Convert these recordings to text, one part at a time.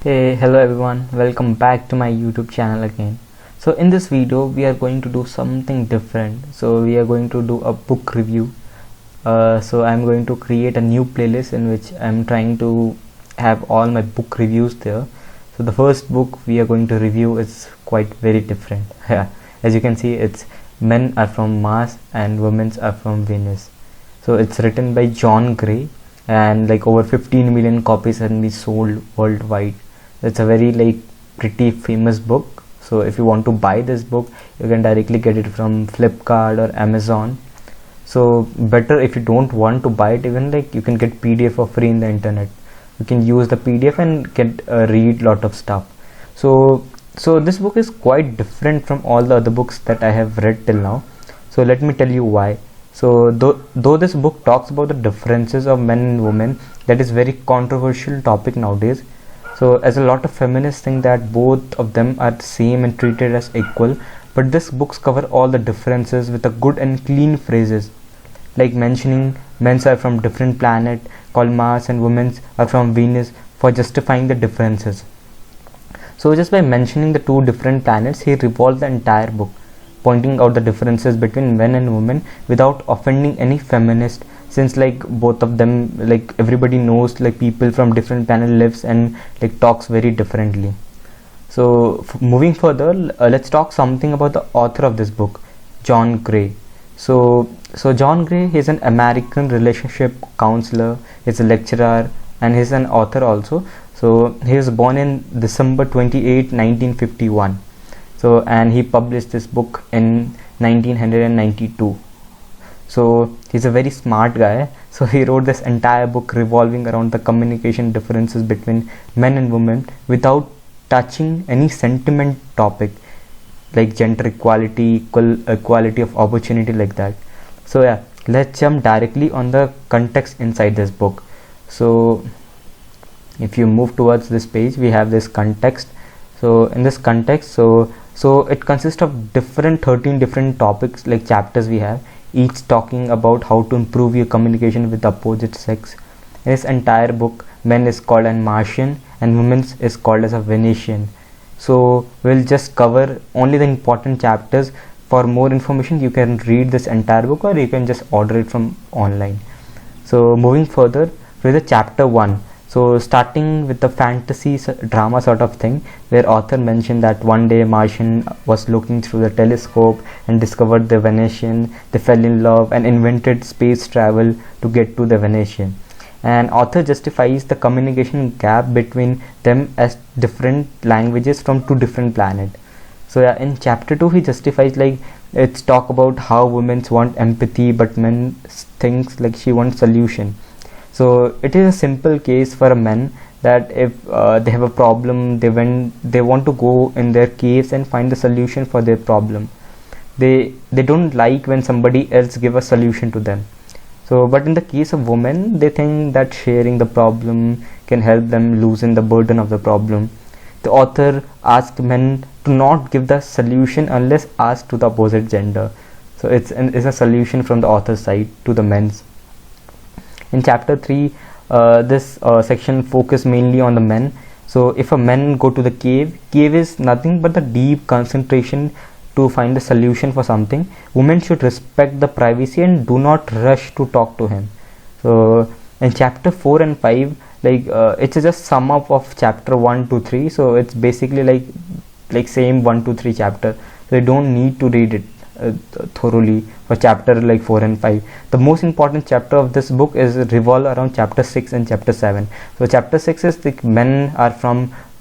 Hey, hello everyone, welcome back to my YouTube channel again. So in this video we are going to do something different. So we are going to do a book review. So I'm going to create a new playlist in which I'm trying to have all my book reviews there. So the first book we are going to review is quite very different. As you can see, it's Men Are From Mars and Women Are From Venus. So it's written by John Gray, and like over 15 million copies have been sold worldwide. It's a very pretty famous book. So if you want to buy this book, you can directly get it from Flipkart or Amazon. So better if you don't want to buy it, even you can get PDF for free in the internet. You can use the PDF and get read lot of stuff. So this book is quite different from all the other books that I have read till now. So let me tell you why. So though this book talks about the differences of men and women, that is very controversial topic nowadays. So as a lot of feminists think that both of them are the same and treated as equal, but this books cover all the differences with a good and clean phrases, like mentioning men are from different planet called Mars and women are from Venus for justifying the differences. So just by mentioning the two different planets, he revolves the entire book, pointing out the differences between men and women without offending any feminist, since both of them, everybody knows people from different planet lives and talks very differently. So moving further, let's talk something about the author of this book, John Gray. So John Gray is an American relationship counselor, he's a lecturer, and he's an author also. So he was born in December 28, 1951. So and he published this book in 1992. So he's a very smart guy. So he wrote this entire book revolving around the communication differences between men and women without touching any sentiment topic like gender equality, equality of opportunity, like that. So yeah, let's jump directly on the context inside this book. So if you move towards this page, we have this context. So in this context, so it consists of 13 different topics, like chapters we have, each talking about how to improve your communication with the opposite sex. In this entire book, men is called an Martian and women is called as a Venetian. So we'll just cover only the important chapters. For more information, you can read this entire book or you can just order it from online. So moving further with the chapter 1. So starting with the fantasy drama sort of thing, where author mentioned that one day Martian was looking through the telescope and discovered the Venetian. They fell in love and invented space travel to get to the Venetian. And author justifies the communication gap between them as different languages from two different planets. So yeah, in chapter 2 he justifies it's talk about how women want empathy but men thinks she wants solution. So it is a simple case for a man that if they have a problem, they want to go in their caves and find the solution for their problem. They don't like when somebody else give a solution to them. So but in the case of women, they think that sharing the problem can help them loosen the burden of the problem. The author asked men to not give the solution unless asked to the opposite gender. So it's a solution from the author's side to the men's. In chapter 3, this section focus mainly on the men. So if a man go to the cave is nothing but the deep concentration to find the solution for something. Women should respect the privacy and do not rush to talk to him. So in chapter 4 and 5, it's just sum up of chapter 1 to 3. So it's basically like same 1 to 3 chapter. So you don't need to read it thoroughly for chapter 4 and 5. The most important chapter of this book is revolve around chapter 6 and chapter 7. So chapter 6 is men are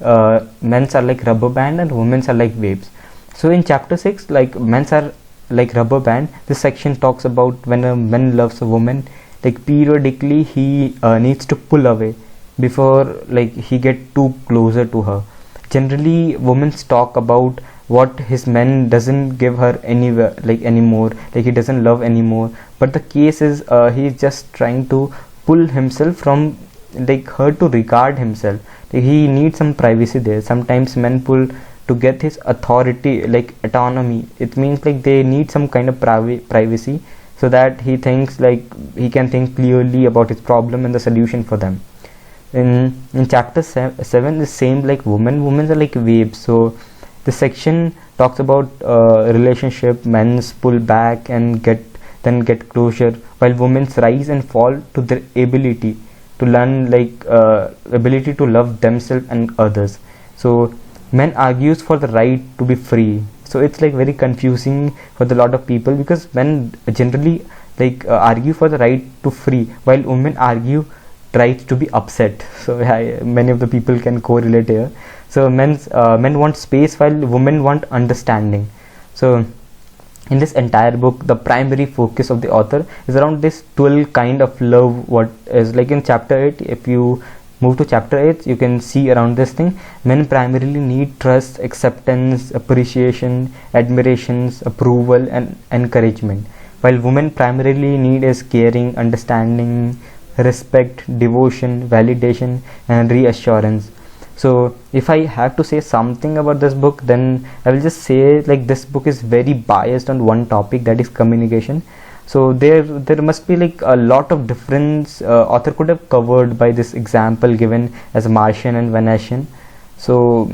like rubber band and women are like waves. So in chapter 6, men are like rubber band. This section talks about when a man loves a woman, periodically he needs to pull away before he get too closer to her. Generally women talk about what his man doesn't give her anywhere anymore, he doesn't love anymore, but the case is he's just trying to pull himself from her to regard himself. He needs some privacy there. Sometimes men pull to get his authority, autonomy. It means they need some kind of privacy, so that he thinks he can think clearly about his problem and the solution for them. In chapter 7 is same like women are like waves. So the section talks about relationship. Men's pull back and get closure, while women's rise and fall to their ability to learn, like ability to love themselves and others. So men argues for the right to be free. So it's like very confusing for the lot of people, because men generally like argue for the right to free, while women argue right to be upset. So yeah, many of the people can correlate here. So men want space while women want understanding. So in this entire book, the primary focus of the author is around this 12 kind of love. What is like in chapter 8, if you move to chapter 8, you can see around this thing. Men primarily need trust, acceptance, appreciation, admirations, approval, and encouragement, while women primarily need is caring, understanding, respect, devotion, validation, and reassurance. So if I have to say something about this book, then I will just say like this book is very biased on one topic, that is communication. So there must be like a lot of difference author could have covered by this example given as Martian and Venetian. So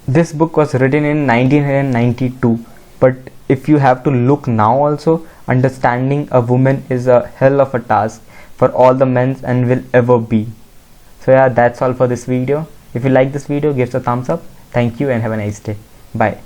this book was written in 1992, but if you have to look now also, understanding a woman is a hell of a task for all the men and will ever be. So yeah, that's all for this video. If you like this video, give us a thumbs up. Thank you and have a nice day. Bye.